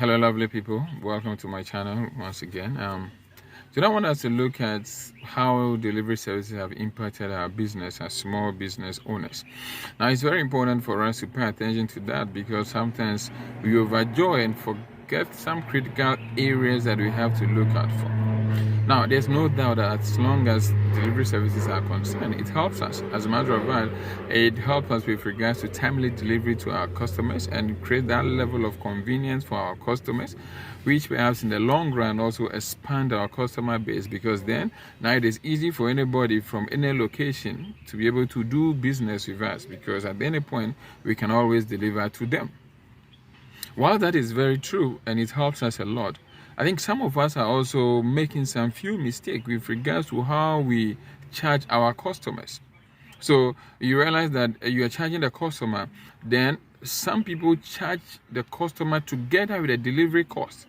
Hello lovely people, welcome to my channel once again. Today I want us to look at how delivery services have impacted our business as small business owners. Now it's very important for us to pay attention to that because sometimes we overjoy and forget some critical areas that we have to look out for. Now, there's no doubt that as long as delivery services are concerned, it helps us. As a matter of fact, it helps us with regards to timely delivery to our customers and create that level of convenience for our customers, which perhaps in the long run also expand our customer base, because then now it is easy for anybody from any location to be able to do business with us, because at any point we can always deliver to them. While that is very true and it helps us a lot, I think some of us are also making some few mistakes with regards to how we charge our customers. So you realize that you are charging the customer, then some people charge the customer together with the delivery cost.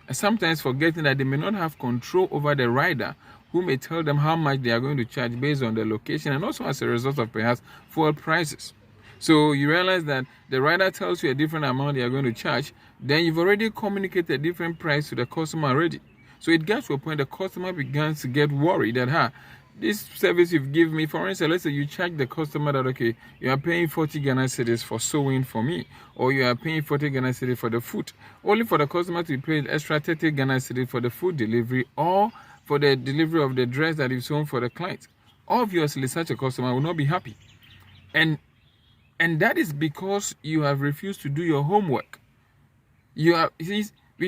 And sometimes forgetting that they may not have control over the rider, who may tell them how much they are going to charge based on the location and also as a result of perhaps fuel prices. So you realize that the rider tells you a different amount they are going to charge, then you've already communicated a different price to the customer already. So it gets to a point the customer begins to get worried that, this service you've given me, for instance, let's say you charge the customer that, okay, you are paying 40 Ghana cedis for sewing for me, or you are paying 40 Ghana cedis for the food, only for the customer to pay extra 30 Ghana cedis for the food delivery or for the delivery of the dress that you've sewn for the client. Obviously, such a customer will not be happy. And that is because you have refused to do your homework. We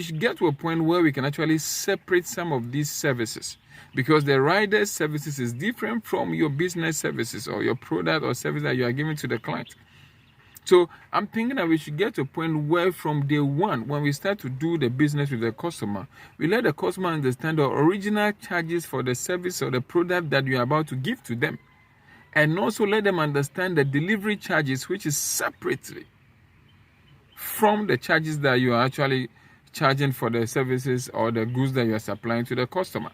should get to a point where we can actually separate some of these services, because the rider's services is different from your business services or your product or service that you are giving to the client. So I'm thinking that we should get to a point where from day one, when we start to do the business with the customer, we let the customer understand the original charges for the service or the product that you are about to give to them. And also let them understand the delivery charges, which is separately from the charges that you are actually charging for the services or the goods that you are supplying to the customer.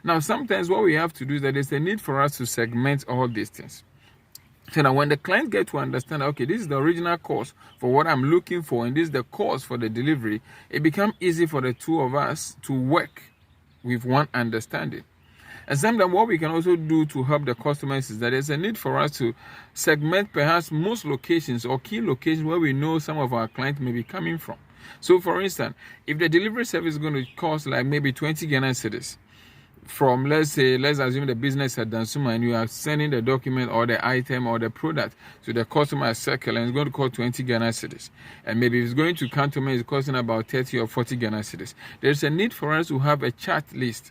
Now, sometimes what we have to do is that there's a need for us to segment all these things. So that when the client gets to understand, okay, this is the original cost for what I'm looking for, and this is the cost for the delivery, it becomes easy for the two of us to work with one understanding. And sometimes what we can also do to help the customers is that there's a need for us to segment perhaps most locations or key locations where we know some of our clients may be coming from. So for instance, if the delivery service is going to cost like maybe 20 Ghana cedis from, let's assume the business at Dansuma, and you are sending the document or the item or the product to the customer at Circle, and it's going to cost 20 Ghana cedis. And maybe if it's going to Cantonment, it's costing about 30 or 40 Ghana cedis. There's a need for us to have a chart list.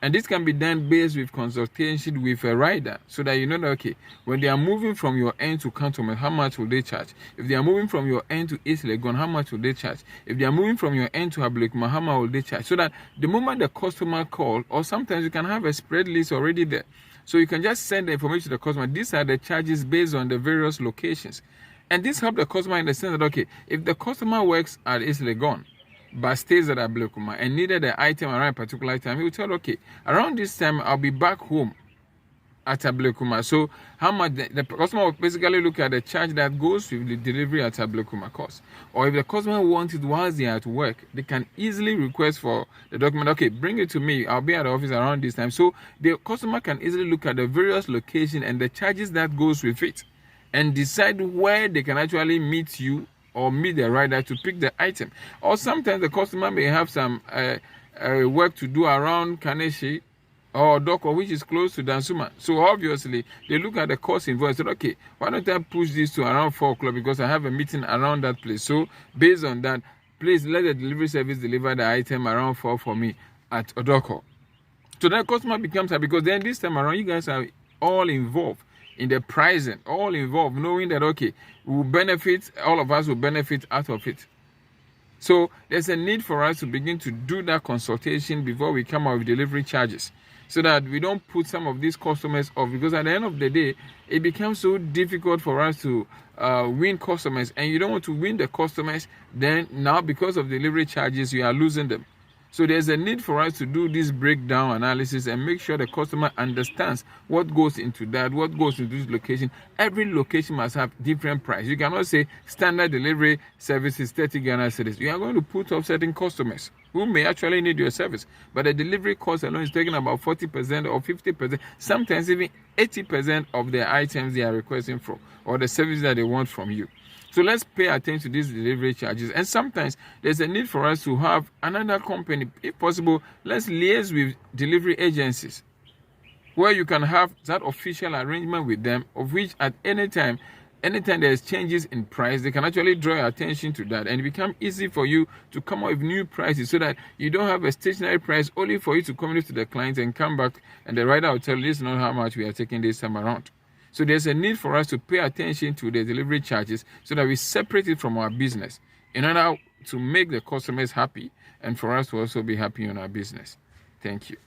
And this can be done based with consultation with a rider, so that you know that, okay, when they are moving from your end to Cantonment, how much will they charge? If they are moving from your end to East Legon, how much will they charge? If they are moving from your end to Ablekuma, how much will they charge? So that the moment the customer calls, or sometimes you can have a spread list already there. So you can just send the information to the customer. These are the charges based on the various locations. And this helps the customer understand that, okay, if the customer works at East Legon, but stays at Ablekuma and needed the item around a particular time, he will tell, okay, around this time I'll be back home at Ablekuma. So how much the customer will basically look at the charge that goes with the delivery at Ablekuma cost. Or if the customer wants it whilst they are at work, they can easily request for the document, okay, bring it to me, I'll be at the office around this time. So the customer can easily look at the various locations and the charges that goes with it and decide where they can actually meet you or meet the rider to pick the item. Or sometimes the customer may have some work to do around Kaneshi or Doko, which is close to Dansuma. So obviously, they look at the cost involved and say, okay, why don't I push this to around 4 o'clock because I have a meeting around that place. So based on that, please let the delivery service deliver the item around 4 for me at Odoko. So then customer becomes happy, because then this time around, you guys are all involved in the pricing, all involved, knowing that, okay, we'll benefit, all of us will benefit out of it. So there's a need for us to begin to do that consultation before we come out with delivery charges, so that we don't put some of these customers off, because at the end of the day, it becomes so difficult for us to win customers, and you don't want to win the customers, then now because of delivery charges, you are losing them. So there's a need for us to do this breakdown analysis and make sure the customer understands what goes into that, what goes into this location. Every location must have different price. You cannot say standard delivery service is 30 Ghana cedis. You are going to put off certain customers who may actually need your service, but the delivery cost alone is taking about 40% or 50%, sometimes even 80% of the items they are requesting from or the service that they want from you. So let's pay attention to these delivery charges. And sometimes there's a need for us to have another company. If possible, let's liaise with delivery agencies where you can have that official arrangement with them, of which at anytime there's changes in price, they can actually draw your attention to that, and it becomes easy for you to come up with new prices so that you don't have a stationary price only for you to communicate to the client and come back and the rider will tell you this is not how much we are taking this time around. So there's a need for us to pay attention to the delivery charges so that we separate it from our business in order to make the customers happy and for us to also be happy on our business. Thank you.